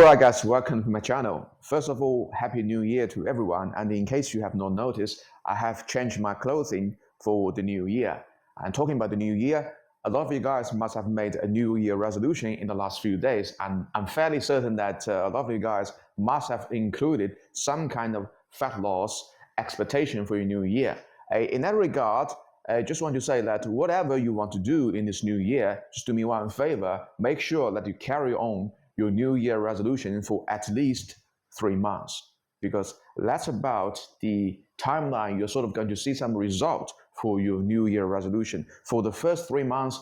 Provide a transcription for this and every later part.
Alright guys, welcome to my channel. First of all, Happy New Year to everyone, and in case you have not noticed, I have changed my clothing for the new year. And talking about the new year, a lot of you guys must have made a new year resolution in the last few days, and I'm fairly certain that a lot of you guys must have included some kind of fat loss expectation for your new year. In that regard, I just want to say that whatever you want to do in this new year, just do me one favor, make sure that you carry on your new year resolution for at least 3 months, because that's about the timeline you're sort of going to see some result for your new year resolution. For the first 3 months,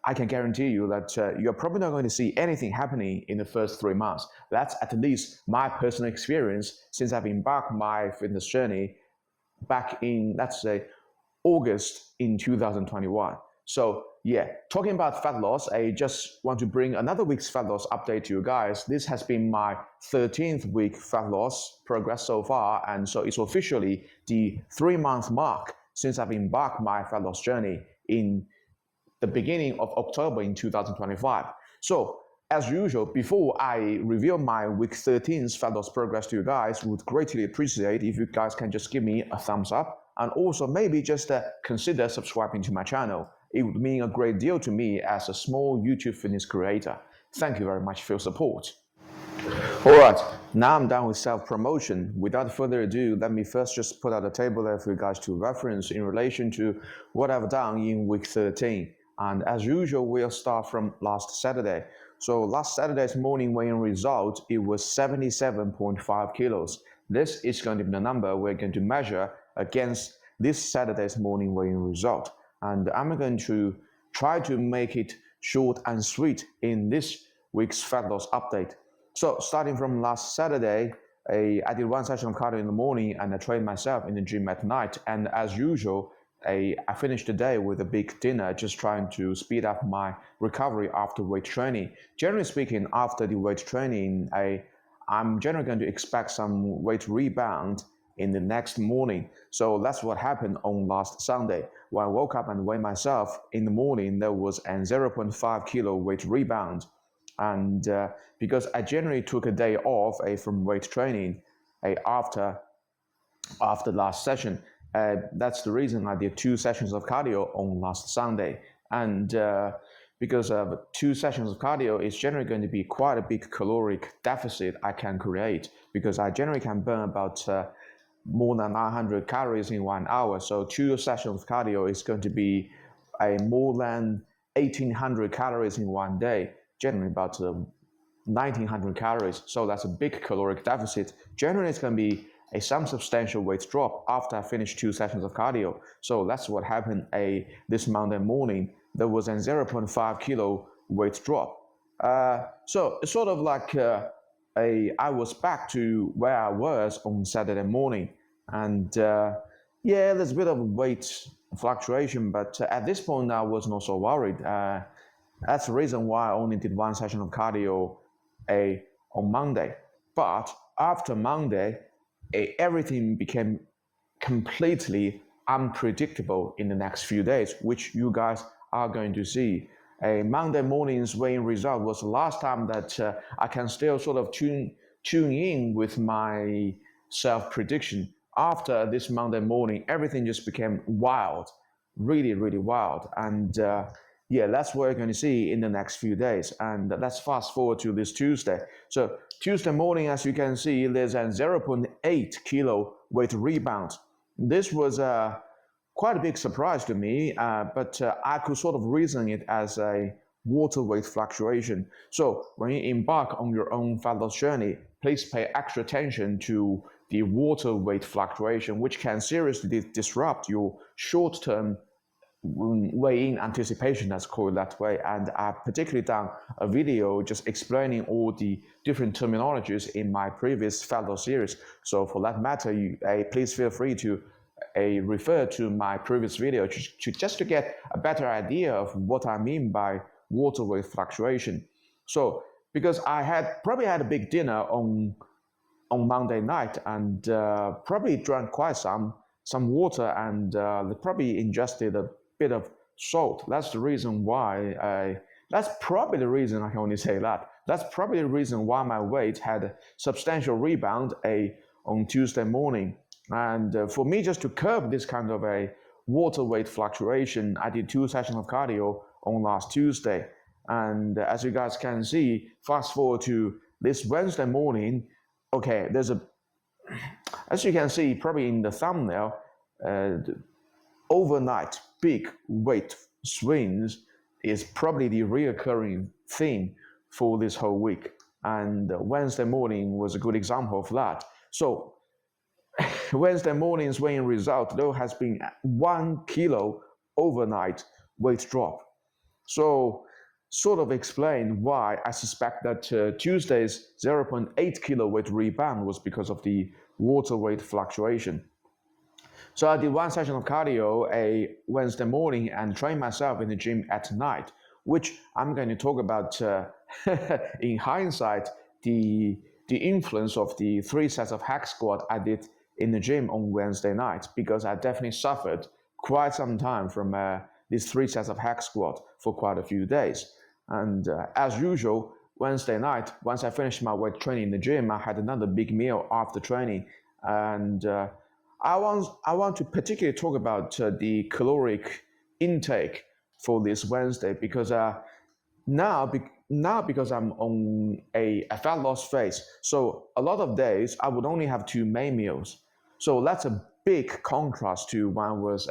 I can guarantee you that you're probably not going to see anything happening in the first 3 months. That's at least my personal experience since I've embarked my fitness journey back in, let's say, August in 2021. So yeah, talking about fat loss, I just want to bring another week's fat loss update to you guys. This has been my 13th week fat loss progress so far, and so it's officially the 3-month mark since I've embarked my fat loss journey in the beginning of October in 2025. So as usual, before I reveal my week 13's fat loss progress to you guys, would greatly appreciate if you guys can just give me a thumbs up, and also maybe just consider subscribing to my channel. It would mean a great deal to me as a small YouTube fitness creator. Thank you very much for your support. Alright, now I'm done with self-promotion. Without further ado, let me first just put out a table there for you guys to reference in relation to what I've done in week 13. And as usual, we'll start from last Saturday. So last Saturday's morning weigh-in result, it was 77.5 kilos. This is going to be the number we're going to measure against this Saturday's morning weigh-in result. And I'm going to try to make it short and sweet in this week's fat loss update. So starting from last Saturday, I did 1 session of cardio in the morning and I trained myself in the gym at night. And as usual, I finished the day with a big dinner, just trying to speed up my recovery after weight training. Generally speaking, after the weight training, I'm generally going to expect some weight rebound in the next morning. So that's what happened on last Sunday. When I woke up and weighed myself in the morning, there was a 0.5 kilo weight rebound. And because I generally took a day off from weight training after last session, that's the reason I did 2 sessions of cardio on last Sunday. And because of 2 sessions of cardio, it's generally going to be quite a big caloric deficit I can create, because I generally can burn about more than 900 calories in 1 hour. So 2 sessions of cardio is going to be more than 1800 calories in 1 day, generally about 1900 calories. So that's a big caloric deficit. Generally, it's going to be some substantial weight drop after I finish 2 sessions of cardio. So that's what happened this Monday morning. There was a 0.5 kilo weight drop. So it's sort of like I was back to where I was on Saturday morning. And yeah, there's a bit of weight fluctuation, but at this point I was not so worried. That's the reason why I only did 1 session of cardio on Monday. But after Monday, everything became completely unpredictable in the next few days, which you guys are going to see. Monday morning's weigh-in result was the last time that I can still sort of tune in with my self-prediction. After this Monday morning, everything just became wild, really, really wild. And yeah, that's what we're going to see in the next few days. And let's fast forward to this Tuesday. So Tuesday morning, as you can see, there's a 0.8 kilo weight rebound. This was quite a big surprise to me, but I could sort of reason it as a water weight fluctuation. So when you embark on your own fat loss journey, please pay extra attention to the water weight fluctuation, which can seriously disrupt your short-term weigh-in anticipation, let's call it that way. And I've particularly done a video just explaining all the different terminologies in my previous fat loss series. So for that matter, please feel free to refer to my previous video just to get a better idea of what I mean by water weight fluctuation. So because I probably had a big dinner on Monday night and probably drank quite some water and probably ingested a bit of salt. That's the reason why that's probably the reason I can only say that. that's probably the reason why my weight had a substantial rebound on Tuesday morning. And for me, just to curb this kind of a water weight fluctuation, I did 2 sessions of cardio on last Tuesday. And as you guys can see, fast forward to this Wednesday morning, okay, as you can see probably in the thumbnail, overnight big weight swings is probably the recurring theme for this whole week. And Wednesday morning was a good example of that. So Wednesday morning's weighing result, though, has been 1 kilo overnight weight drop. So sort of explain why I suspect that Tuesday's 0.8 kilo weight rebound was because of the water weight fluctuation. So I did 1 session of cardio a Wednesday morning and trained myself in the gym at night, which I'm going to talk about in hindsight, the influence of the 3 sets of hack squat I did in the gym on Wednesday night, because I definitely suffered quite some time from these 3 sets of hack squat for quite a few days. And as usual, Wednesday night, once I finished my weight training in the gym, I had another big meal after training. And I want to particularly talk about the caloric intake for this Wednesday, because now because I'm on a fat loss phase, so a lot of days I would only have 2 main meals. So that's a big contrast to when I was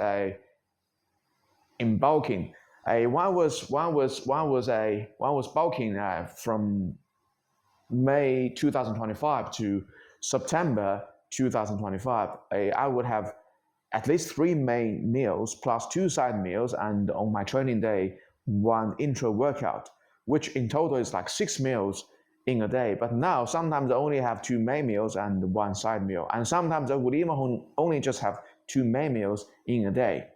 in bulking. One was bulking from May 2025 to September 2025. I would have at least 3 main meals plus 2 side meals, and on my training day, 1 intra workout, which in total is like 6 meals in a day. But now sometimes I only have 2 main meals and 1 side meal, and sometimes I would even only just have 2 main meals in a day.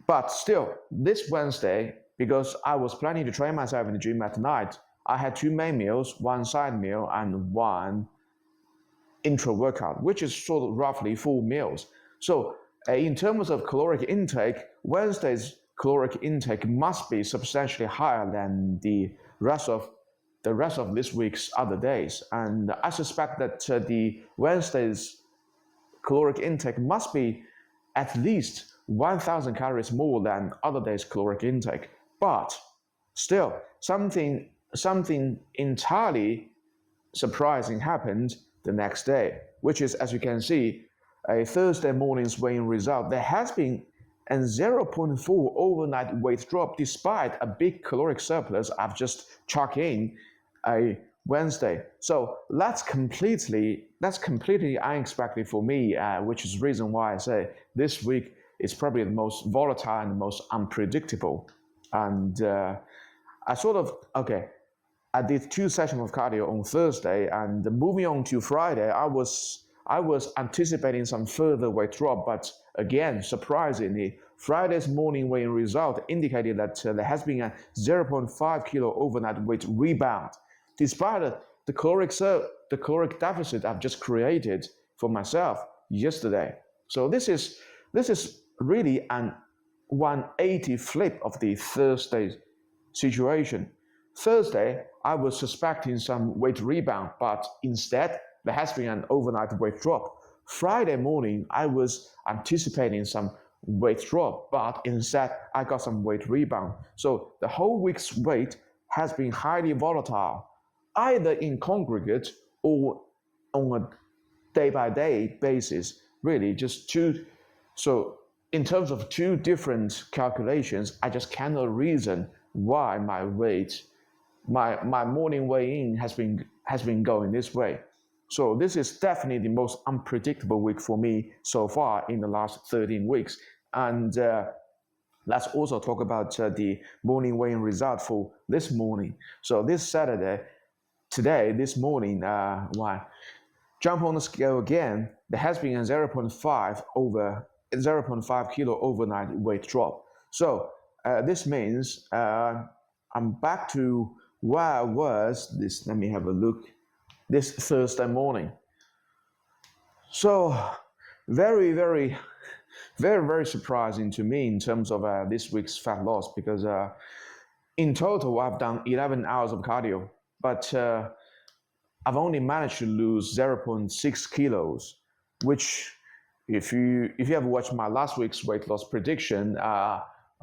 But still, this Wednesday, because I was planning to train myself in the gym at night, I had 2 main meals, 1 side meal, and 1 intra workout, which is sort of roughly 4 meals. So in terms of caloric intake, Wednesday's caloric intake must be substantially higher than the rest of this week's other days. And I suspect that the Wednesday's caloric intake must be at least 1,000 calories more than other days' caloric intake. But still, something entirely surprising happened the next day, which is, as you can see, a Thursday morning's weighing result. There has been a 0.4 overnight weight drop despite a big caloric surplus I've just chucked in a Wednesday. So that's completely unexpected for me, which is the reason why I say this week is probably the most volatile and the most unpredictable. And I did 2 sessions of cardio on Thursday, and moving on to Friday, I was anticipating some further weight drop, but again, surprisingly, Friday's morning weighing result indicated that there has been a 0.5 kilo overnight weight rebound, despite the caloric deficit I've just created for myself yesterday. So this is really an 180 flip of the Thursday situation. Thursday, I was suspecting some weight rebound, but instead, there has been an overnight weight drop. Friday morning, I was anticipating some weight drop, but instead, I got some weight rebound. So the whole week's weight has been highly volatile, either in congregate or on a day-by-day basis, really just 2. So in terms of 2 different calculations, I just cannot reason why my morning weigh-in has been going this way. So this is definitely the most unpredictable week for me so far in the last 13 weeks. And let's also talk about the morning weigh-in result for this morning. So this Saturday, this morning, jump on the scale again, there has been a 0.5 kilo overnight weight drop. So this means I'm back to where I was let me have a look, this Thursday morning. So very, very, very, very surprising to me in terms of this week's fat loss, because In total, I've done 11 hours of cardio, but I've only managed to lose 0.6 kilos, which if you have watched my last week's weight loss prediction,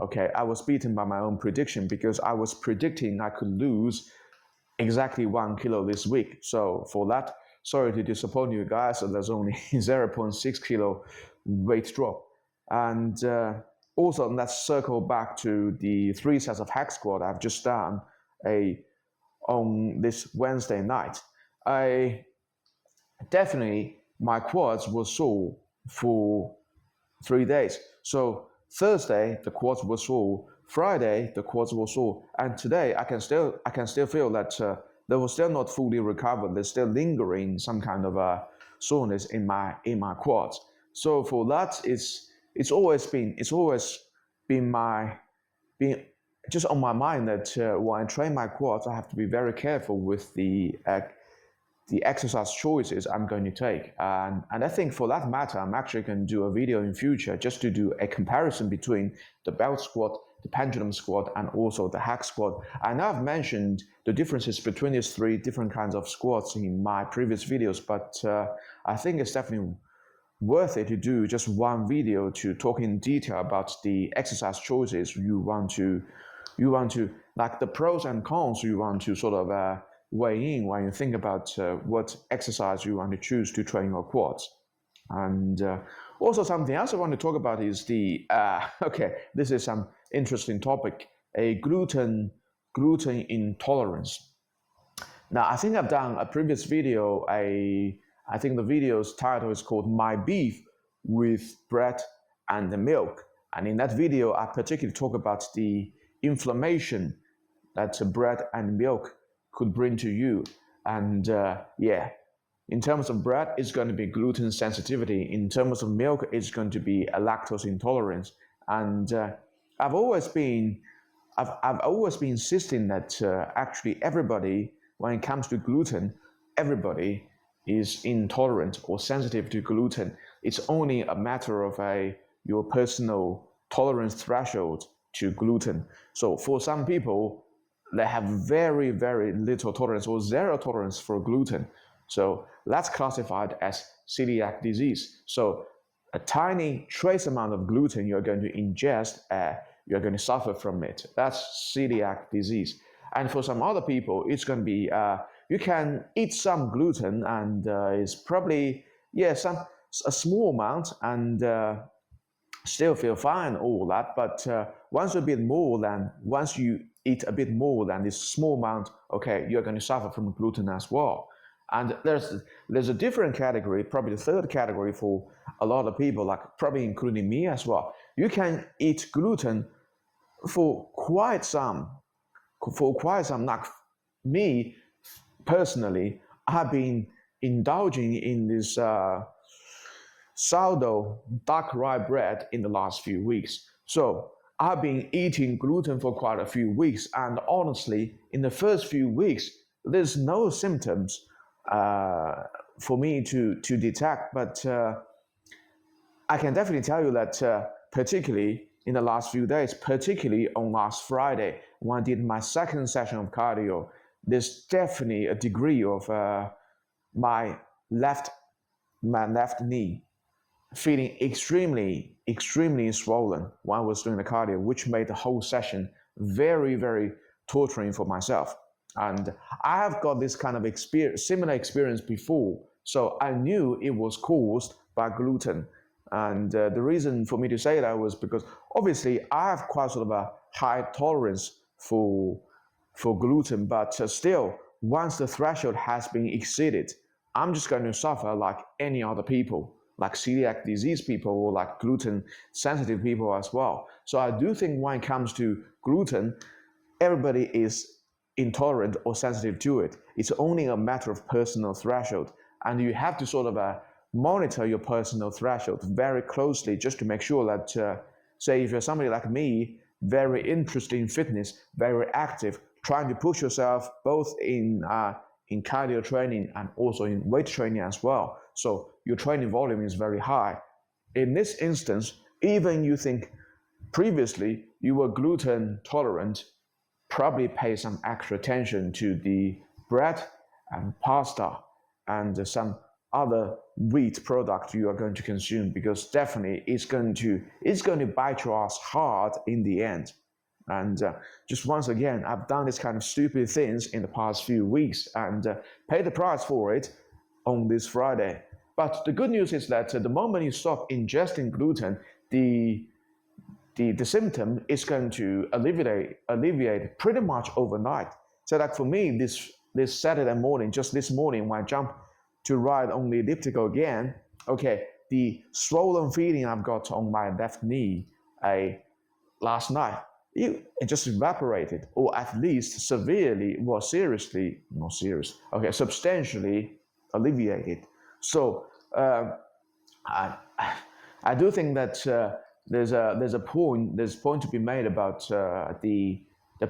okay, I was beaten by my own prediction because I was predicting I could lose exactly 1 kilo this week. So for that, sorry to disappoint you guys, so there's only 0.6 kilo weight drop. And also, let's circle back to the 3 sets of hack squat I've just done on this Wednesday night. I definitely, my quads were sore for 3 days. So Thursday the quads were sore, Friday the quads were sore, and today I can still feel that they were still not fully recovered. There's still lingering some kind of soreness in my quads. So for that, it's always been my being just on my mind that when I train my quads, I have to be very careful with the exercise choices I'm going to take. And I think for that matter, I'm actually going to do a video in future just to do a comparison between the belt squat, the pendulum squat, and also the hack squat. And I've mentioned the differences between these 3 different kinds of squats in my previous videos, but I think it's definitely worth it to do just one video to talk in detail about the exercise choices you want to like the pros and cons you want to sort of weigh in when you think about what exercise you want to choose to train your quads. And also something else I want to talk about is the okay, this is some interesting topic, a gluten intolerance. Now, I think I've done a previous video. I think the video's title is called "My Beef with Bread and the Milk," and in that video, I particularly talk about the inflammation that bread and milk could bring to you. And yeah, in terms of bread, it's going to be gluten sensitivity. In terms of milk, it's going to be a lactose intolerance. And I've always been insisting that actually everybody, when it comes to gluten, everybody is intolerant or sensitive to gluten. It's only a matter of your personal tolerance threshold to gluten. So for some people, they have very, very little tolerance or zero tolerance for gluten. So that's classified as celiac disease. So a tiny trace amount of gluten you're going to ingest, you're going to suffer from it. That's celiac disease. And for some other people, it's going to be you can eat some gluten and it's probably a small amount and still feel fine, all that. But once you eat a bit more than this small amount, okay, you're going to suffer from gluten as well. And there's a different category, probably the third category for a lot of people, like probably including me as well. You can eat gluten for quite some. Like me personally, I've been indulging in this sourdough dark rye bread in the last few weeks. So I've been eating gluten for quite a few weeks, and honestly, in the first few weeks, there's no symptoms for me to detect, but I can definitely tell you that particularly in the last few days, particularly on last Friday, when I did my second session of cardio, there's definitely a degree of my left knee feeling extremely swollen while I was doing the cardio, which made the whole session very, very torturing for myself. And I have got this kind of similar experience before, so I knew it was caused by gluten. And the reason for me to say that was because obviously I have quite sort of a high tolerance for gluten, but still, once the threshold has been exceeded, I'm just going to suffer like any other people, like celiac disease people or like gluten sensitive people as well. So I do think when it comes to gluten, everybody is intolerant or sensitive to it. It's only a matter of personal threshold, and you have to sort of monitor your personal threshold very closely just to make sure that, say, if you're somebody like me, very interested in fitness, very active, trying to push yourself both in cardio training and also in weight training as well. So your training volume is very high. In this instance, even you think previously you were gluten tolerant, probably pay some extra attention to the bread and pasta and some other wheat product you are going to consume, because definitely it's going to bite your ass hard in the end. And just once again, I've done this kind of stupid things in the past few weeks and paid the price for it on this Friday. But the good news is that the moment you stop ingesting gluten, the symptom is going to alleviate pretty much overnight. So like for me, this Saturday morning, just this morning when I jumped to ride on the elliptical again, okay, the swollen feeling I've got on my left knee last night, it just evaporated, or at least substantially alleviated. So I do think that there's a point to be made about the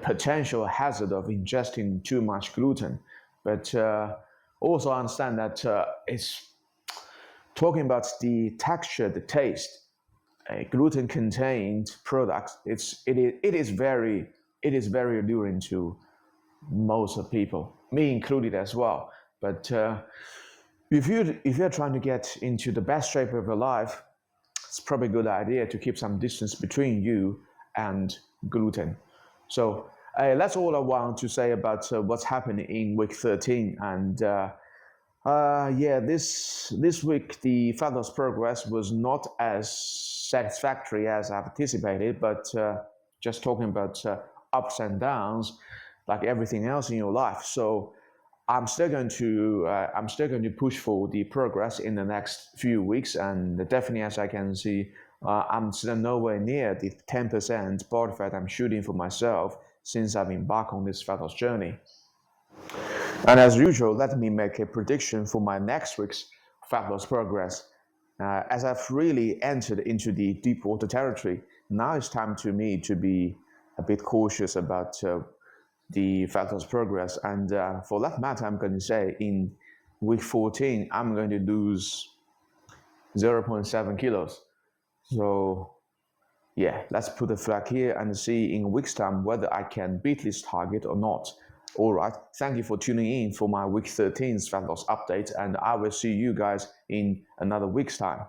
potential hazard of ingesting too much gluten, but also understand that it's talking about the texture, the taste. Gluten-contained products, it is very alluring to most people, me included as well. But if you're trying to get into the best shape of your life, it's probably a good idea to keep some distance between you and gluten. So that's all I want to say about what's happening in week 13. And yeah, this week the fat loss progress was not as satisfactory as I've anticipated, but just talking about ups and downs, like everything else in your life. So I'm still going to push for the progress in the next few weeks, and definitely, as I can see, I'm still nowhere near the 10% body fat I'm shooting for myself since I've embarked on this fat loss journey. And as usual, let me make a prediction for my next week's fat loss progress. As I've really entered into the deep water territory, now it's time to me to be a bit cautious about the fat loss progress. And for that matter, I'm going to say in week 14, I'm going to lose 0.7 kilos. So yeah, let's put a flag here and see in a week's time whether I can beat this target or not. All right, thank you for tuning in for my week 13's fat loss update, and I will see you guys in another week's time.